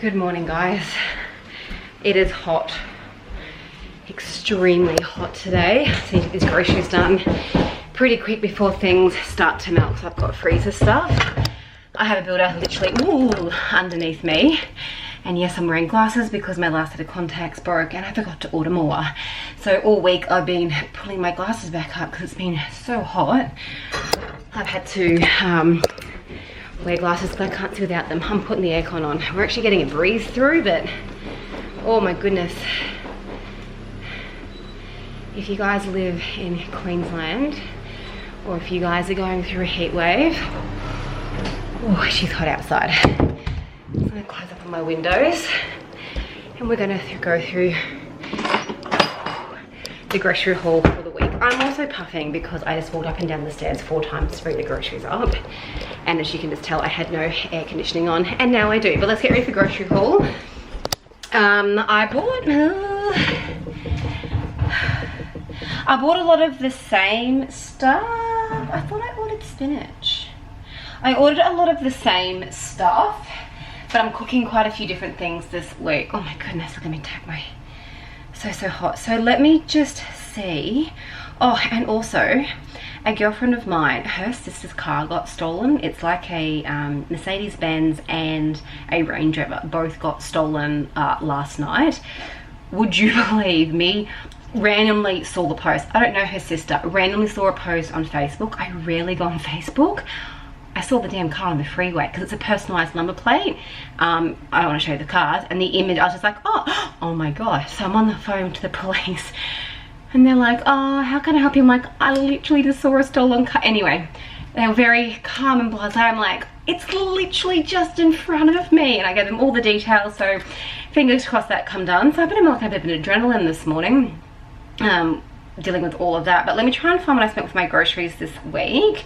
Good morning, guys. It is hot, extremely hot today. I need to get these groceries done pretty quick before things start to melt. So I've got freezer stuff. I have a builder literally underneath me. And yes, I'm wearing glasses because my last set of contacts broke and I forgot to order more. So all week I've been pulling my glasses back up because it's been so hot. I've had to wear glasses because I can't see without them. I'm putting the aircon on. We're actually getting a breeze through, but oh my goodness. If you guys live in Queensland, or if you guys are going through a heat wave, oh, she's hot outside. I'm gonna close up all my windows and we're gonna go through the grocery haul for the week. I'm also puffing because I just walked up and down the stairs 4 times to bring the groceries up. And as you can just tell, I had no air conditioning on, and now I do. But let's get ready for grocery haul. I bought a lot of the same stuff. I thought I ordered spinach. I ordered a lot of the same stuff, but I'm cooking quite a few different things this week. Oh my goodness, look at me tap my, so hot. So let me just see. Oh, and also a girlfriend of mine, her sister's car got stolen. It's like a Mercedes-Benz and a Range Rover. Both got stolen last night. Would you believe me? Randomly saw the post. I don't know her sister. Randomly saw a post on Facebook. I rarely go on Facebook. I saw the damn car on the freeway because it's a personalized number plate. I don't want to show you the cars. And the image, I was just like, oh my gosh. So I'm on the phone to the police. And they're like, oh, how can I help you? I'm like, I literally just saw a stolen car. Anyway, they were very calm and blasé. I'm like, it's literally just in front of me. And I gave them all the details. So fingers crossed that come done. So I've been like a bit of an adrenaline this morning, dealing with all of that. But let me try and find what I spent with my groceries this week.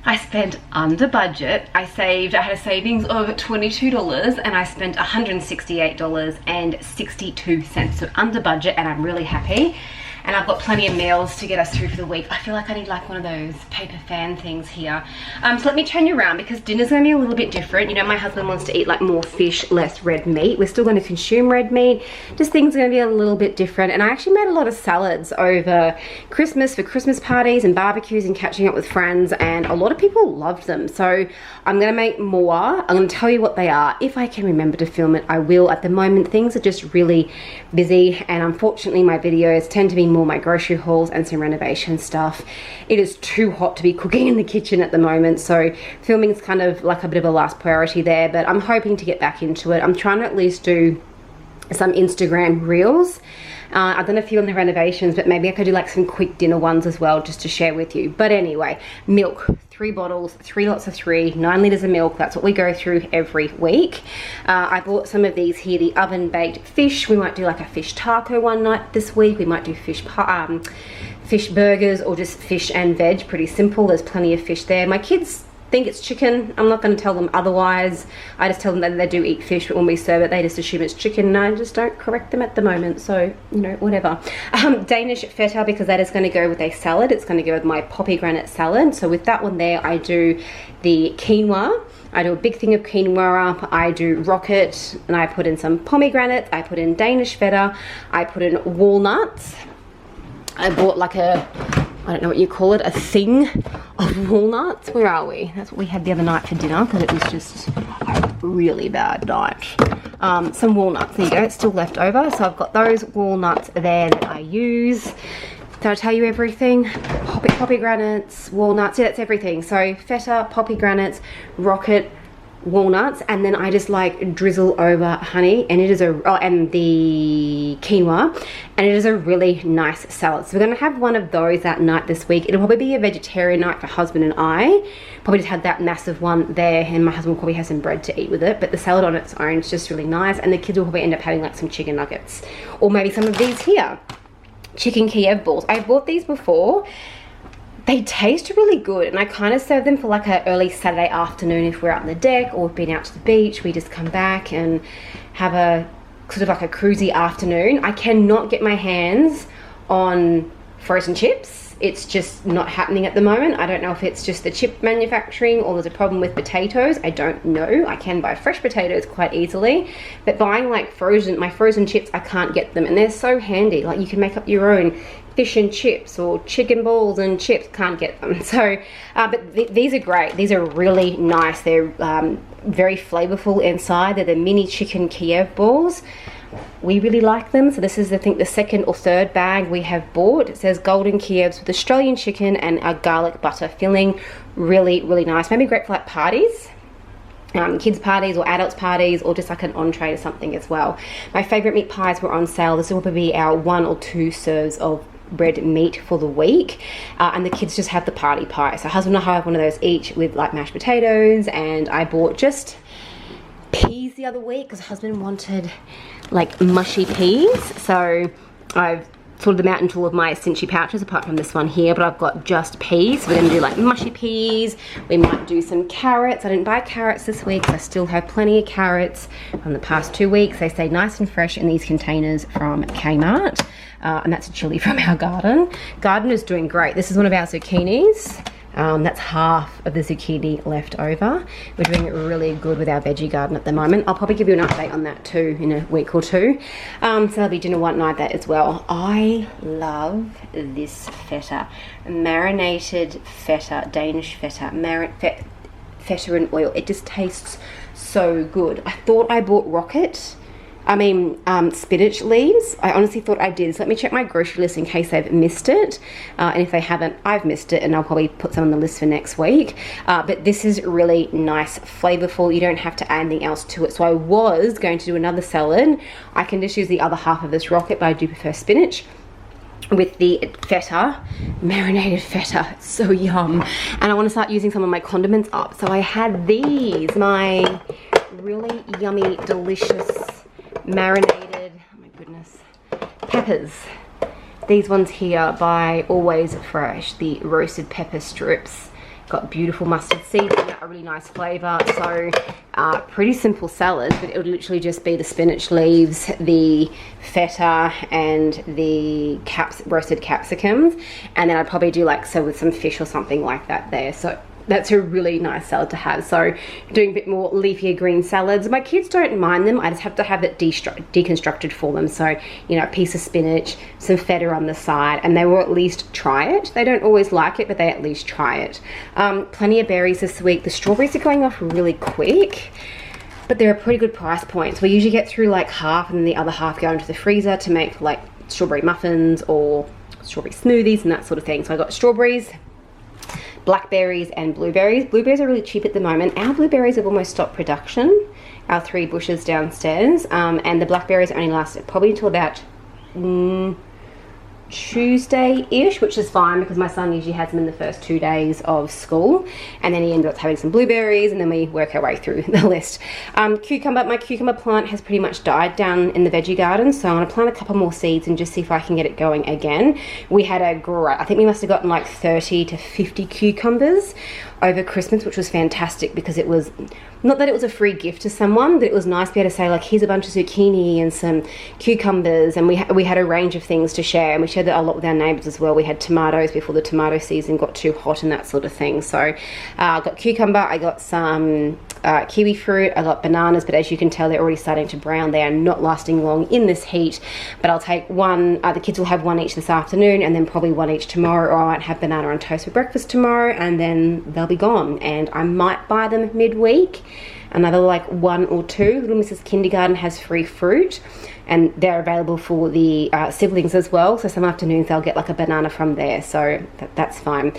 I spent under budget. I had a savings of $22 and I spent $168.62. So under budget, and I'm really happy. And I've got plenty of meals to get us through for the week. I feel like I need like one of those paper fan things here. So let me turn you around because dinner's gonna be a little bit different. You know, my husband wants to eat like more fish, less red meat. We're still gonna consume red meat. Just things are gonna be a little bit different. And I actually made a lot of salads over Christmas for Christmas parties and barbecues and catching up with friends. And a lot of people loved them. So I'm gonna make more. I'm gonna tell you what they are. If I can remember to film it, I will. At the moment, things are just really busy. And unfortunately, my videos tend to be more my grocery hauls and some renovation stuff. It is too hot to be cooking in the kitchen at the moment, so filming is kind of like a bit of a last priority there, but I'm hoping to get back into it. I'm trying to at least do some Instagram reels. I've done a few on the renovations, but maybe I could do like some quick dinner ones as well just to share with you. But anyway, milk, 3 bottles, 3 lots of 3, 9 litres of milk. That's what we go through every week. I bought some of these here, the oven baked fish. We might do like a fish taco one night this week. We might do fish burgers or just fish and veg. Pretty simple. There's plenty of fish there. My kids think it's chicken. I'm not going to tell them otherwise. I just tell them that they do eat fish, but when we serve it, they just assume it's chicken, and I just don't correct them at the moment. So, you know, whatever. Danish feta, because that is going to go with a salad. It's going to go with my pomegranate salad. So with that one there, I do the quinoa. I do a big thing of quinoa up. I do rocket, and I put in some pomegranates. I put in Danish feta. I put in walnuts. I bought like a, I don't know what you call it, a thing of walnuts. Where are we? That's what we had the other night for dinner because it was just a really bad night. Some walnuts, there you go, it's still left over. So I've got those walnuts there that I use. Did I tell you everything? Pomegranates, walnuts, yeah, that's everything. So feta, pomegranates, rocket, walnuts, and then I just like drizzle over honey, and it is and the quinoa, and it is a really nice salad. So we're gonna have one of those that night this week. It'll probably be a vegetarian night for husband and I. Probably just had that massive one there, and my husband will probably have some bread to eat with it, but the salad on its own is just really nice, and the kids will probably end up having like some chicken nuggets, or maybe some of these here, chicken Kiev balls. I've bought these before. They taste really good, and I kind of serve them for like an early Saturday afternoon if we're out on the deck or we've been out to the beach. We just come back and have a sort of like a cruisy afternoon. I cannot get my hands on frozen chips. it's just not happening at the moment. I don't know if it's just the chip manufacturing or there's a problem with potatoes. I don't know. I can buy fresh potatoes quite easily, but buying like my frozen chips, I can't get them, and they're so handy. Like you can make up your own fish and chips or chicken balls and chips. Can't get them. So but these are great. These are really nice. They're very flavorful inside. They're the mini chicken Kiev balls. We really like them. So this is, I think, the second or third bag we have bought. It says golden Kievs with Australian chicken and a garlic butter filling. Really, really nice. Maybe great for like parties, kids parties or adults parties, or just like an entree or something as well. My favorite meat pies were on sale. This will probably be our 1 or 2 serves of red meat for the week, and the kids just have the party pie. So husband and I have one of those each with like mashed potatoes, and I bought just peas the other week because husband wanted like mushy peas, so I've sorted them out into all of my cinchy pouches apart from this one here, but I've got just peas. So we're going to do like mushy peas. We might do some carrots. I didn't buy carrots this week, so I still have plenty of carrots from the past 2 weeks. They stay nice and fresh in these containers from Kmart, and that's a chili from our garden. Garden is doing great. This is one of our zucchinis. That's half of the zucchini left over. We're doing really good with our veggie garden at the moment. I'll probably give you an update on that too in a week or two. So there'll be dinner one night that as well. I love this feta, marinated feta, Danish feta, feta in oil. It just tastes so good. I thought I bought spinach leaves. I honestly thought I did. So let me check my grocery list in case they've missed it. And if they haven't, I've missed it, and I'll probably put some on the list for next week. But this is really nice, flavorful. You don't have to add anything else to it. So I was going to do another salad. I can just use the other half of this rocket, but I do prefer spinach with the feta, marinated feta. It's so yum. And I want to start using some of my condiments up. So I had these, my really yummy, delicious marinated, oh my goodness, peppers. These ones here by Always Fresh, the roasted pepper strips. Got beautiful mustard seeds in it, a really nice flavour. So pretty simple salad, but it would literally just be the spinach leaves, the feta, and the roasted capsicums, and then I'd probably do like so with some fish or something like that there. So that's a really nice salad to have. So doing a bit more leafier green salads. My kids don't mind them. I just have to have it deconstructed for them. So, you know, a piece of spinach, some feta on the side, and they will at least try it. They don't always like it, but they at least try it. Plenty of berries this week. The strawberries are going off really quick, but they're a pretty good price point. So we usually get through like half, and then the other half go into the freezer to make like strawberry muffins or strawberry smoothies and that sort of thing. So I got strawberries, blackberries, and blueberries. Blueberries are really cheap at the moment. Our blueberries have almost stopped production, our 3 bushes downstairs, and the blackberries only lasted probably until about Tuesday-ish, which is fine because my son usually has them in the first 2 days of school, and then he ends up having some blueberries, and then we work our way through the list. Cucumber, my cucumber plant has pretty much died down in the veggie garden, so I'm going to plant a couple more seeds and just see if I can get it going again. We had a great, I think we must have gotten like 30 to 50 cucumbers over Christmas, which was fantastic because it was, not that it was a free gift to someone, but it was nice to be able to say like, here's a bunch of zucchini and some cucumbers, and we had a range of things to share, and we shared that a lot with our neighbours as well. We had tomatoes before the tomato season got too hot and that sort of thing. So I got cucumber, I got some kiwi fruit, I got bananas, but as you can tell they're already starting to brown. They are not lasting long in this heat, but I'll take one, the kids will have one each this afternoon, and then probably one each tomorrow, or I might have banana on toast for breakfast tomorrow, and then they'll be gone. And I might buy them midweek, another like 1 or 2. Little Mrs. Kindergarten has free fruit, and they're available for the siblings as well, so some afternoons they'll get like a banana from there, so that's fine.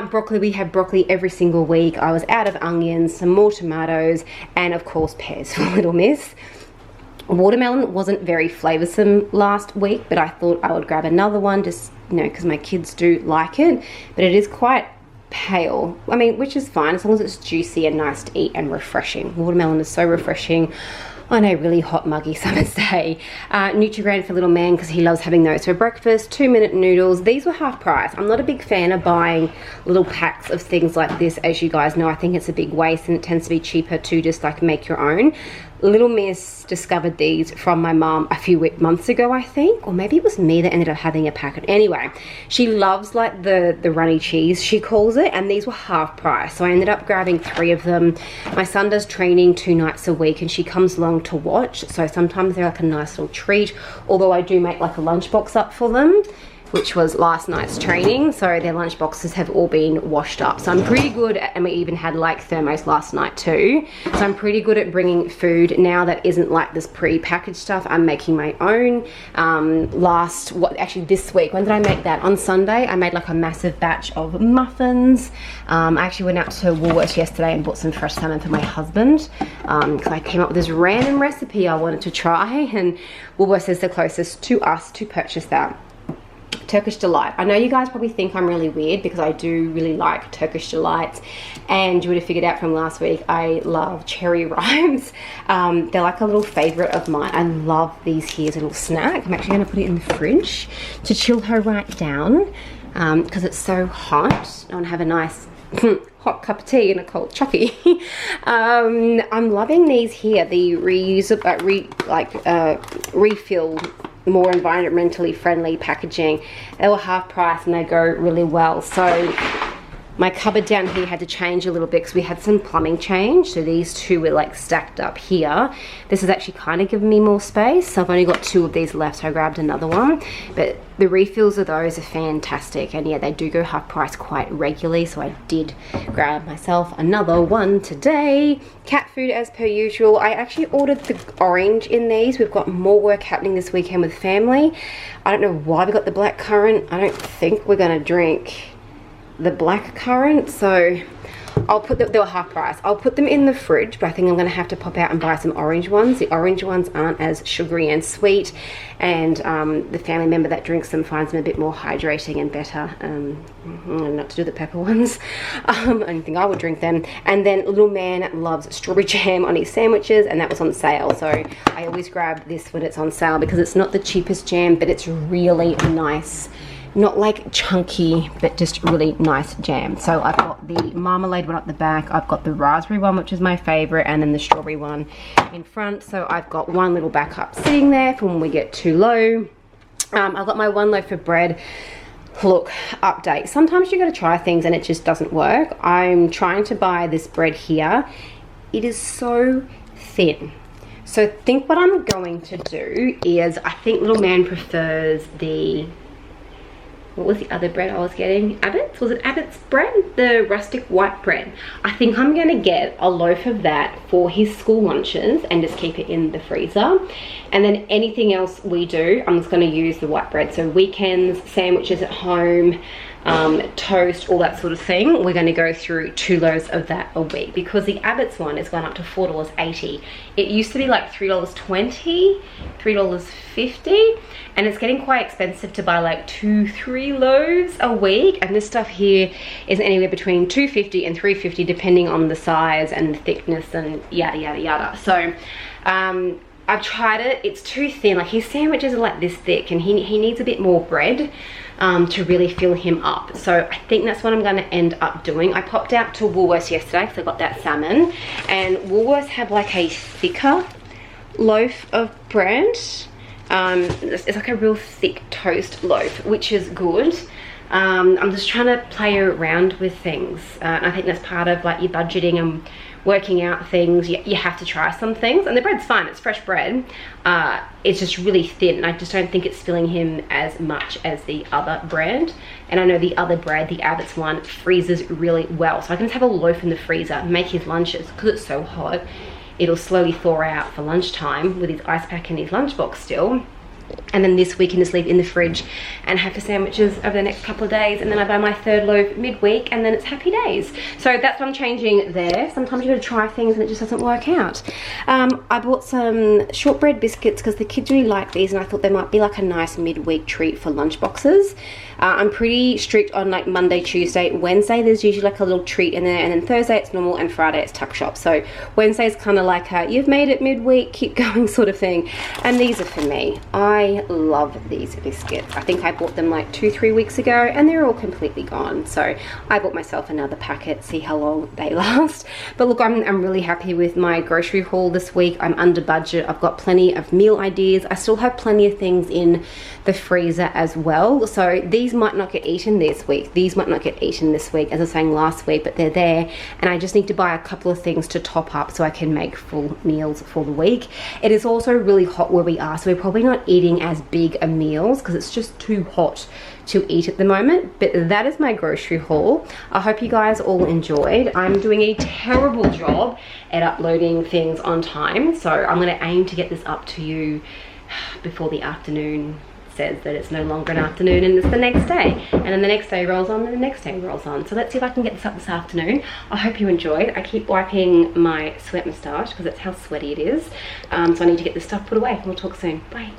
Broccoli, we have broccoli every single week. I was out of onions, some more tomatoes, and of course pears for Little Miss. Watermelon wasn't very flavoursome last week, but I thought I would grab another one just, you know, because my kids do like it, but it is quite pale, I mean, which is fine as long as it's juicy and nice to eat and refreshing. Watermelon is so refreshing. on a really hot muggy summer's day. Nutri-Grain for little man because he loves having those for breakfast. 2-minute noodles. These were half price. I'm not a big fan of buying little packs of things like this, as you guys know. I think it's a big waste and it tends to be cheaper to just like make your own. Little Miss discovered these from my mum a few months ago, I think, or maybe it was me that ended up having a packet. Anyway, she loves like the runny cheese, she calls it, and these were half price, so I ended up grabbing 3 of them. My son does training 2 nights a week and she comes along to watch, so sometimes they're like a nice little treat, although I do make like a lunchbox up for them, which was last night's training, so their lunch boxes have all been washed up. So I'm pretty good at, and we even had like thermos last night too. So I'm pretty good at bringing food now that isn't like this pre-packaged stuff. I'm making my own. Actually this week, when did I make that? On Sunday, I made like a massive batch of muffins. I actually went out to Woolworths yesterday and bought some fresh salmon for my husband because I came up with this random recipe I wanted to try, and Woolworths is the closest to us to purchase that. Turkish Delight. I know you guys probably think I'm really weird because I do really like Turkish Delights, and you would have figured out from last week I love cherry rimes. They're like a little favorite of mine. I love these here as a little snack. I'm actually going to put it in the fridge to chill her right down because it's so hot. I want to have a nice hot cup of tea and a cold choppy. I'm loving these here, the reusable refill, more environmentally friendly packaging. They were half price and they go really well. So my cupboard down here had to change a little bit because we had some plumbing change, so these 2 were like stacked up here. This has actually kind of given me more space, so I've only got 2 of these left, so I grabbed another one. But the refills of those are fantastic, and yeah, they do go half price quite regularly, so I did grab myself another one today. Cat food as per usual. I actually ordered the orange in these. We've got more work happening this weekend with family. I don't know why we got the black currant. I don't think we're gonna drink the black currant, so I'll put them, they were half price. I'll put them in the fridge, but I think I'm gonna have to pop out and buy some orange ones. The orange ones aren't as sugary and sweet, and the family member that drinks them finds them a bit more hydrating and better. Not to do the pepper ones. I don't think I would drink them. And then little man loves strawberry jam on his sandwiches, and that was on sale, so I always grab this when it's on sale because it's not the cheapest jam, but it's really nice. Not like chunky, but just really nice jam. So I've got the marmalade one up the back, I've got the raspberry one, which is my favorite, and then the strawberry one in front. So I've got one little backup sitting there for when we get too low. I've got my 1 loaf of bread. Look, update. Sometimes you gotta try things and it just doesn't work. I'm trying to buy this bread here. It is so thin. So I think what I'm going to do is, I think little man prefers the, what was the other bread I was getting? Abbott's? Was it Abbott's bread? The rustic white bread. I think I'm gonna get a loaf of that for his school lunches and just keep it in the freezer. And then anything else we do, I'm just gonna use the white bread. So weekends, sandwiches at home, toast, all that sort of thing. We're gonna go through 2 loaves of that a week because the Abbott's one has gone up to $4.80. It used to be like $3.20, $3.50, and it's getting quite expensive to buy like 2-3 loaves a week, and this stuff here is anywhere between $2.50 and $3.50 depending on the size and the thickness and yada yada yada. So I've tried it, it's too thin. Like his sandwiches are like this thick, and he needs a bit more bread to really fill him up. So I think that's what I'm gonna end up doing. I popped out to Woolworths yesterday because I got that salmon, and Woolworths have like a thicker loaf of bread. It's like a real thick toast loaf, which is good. I'm just trying to play around with things. I think that's part of like your budgeting and working out things. You have to try some things, and the bread's fine, it's fresh bread. It's just really thin, and I just don't think it's filling him as much as the other bread. And I know the other bread, the Abbott's one, freezes really well, so I can just have a loaf in the freezer, make his lunches, because it's so hot, it'll slowly thaw out for lunchtime with his ice pack and his lunchbox still. And then this we can just leave in the fridge and have for sandwiches over the next couple of days, and then I buy my 3rd loaf midweek, and then it's happy days. So that's what I'm changing there. Sometimes you gotta try things and it just doesn't work out. I bought some shortbread biscuits because the kids really like these, and I thought they might be like a nice midweek treat for lunch boxes. I'm pretty strict on like Monday, Tuesday, Wednesday there's usually like a little treat in there, and then Thursday it's normal, and Friday it's tuck shop. So Wednesday is kind of like a you've made it midweek, keep going sort of thing. And these are for me. I love these biscuits. I think I bought them like 2-3 weeks ago and they're all completely gone. So I bought myself another packet, see how long they last. But look, I'm really happy with my grocery haul this week. I'm under budget. I've got plenty of meal ideas. I still have plenty of things in the freezer as well. So these might not get eaten this week. These might not get eaten this week, as I was saying last week, but they're there. And I just need to buy a couple of things to top up so I can make full meals for the week. It is also really hot where we are, so we're probably not eating as big a meals because it's just too hot to eat at the moment. But that is my grocery haul. I hope you guys all enjoyed. I'm doing a terrible job at uploading things on time, so I'm going to aim to get this up to you before the afternoon says that it's no longer an afternoon and it's the next day, and then the next day rolls on and the next day rolls on. So let's see if I can get this up this afternoon. I hope you enjoyed. I keep wiping my sweat moustache because that's how sweaty it is. So I need to get this stuff put away. We'll talk soon. Bye.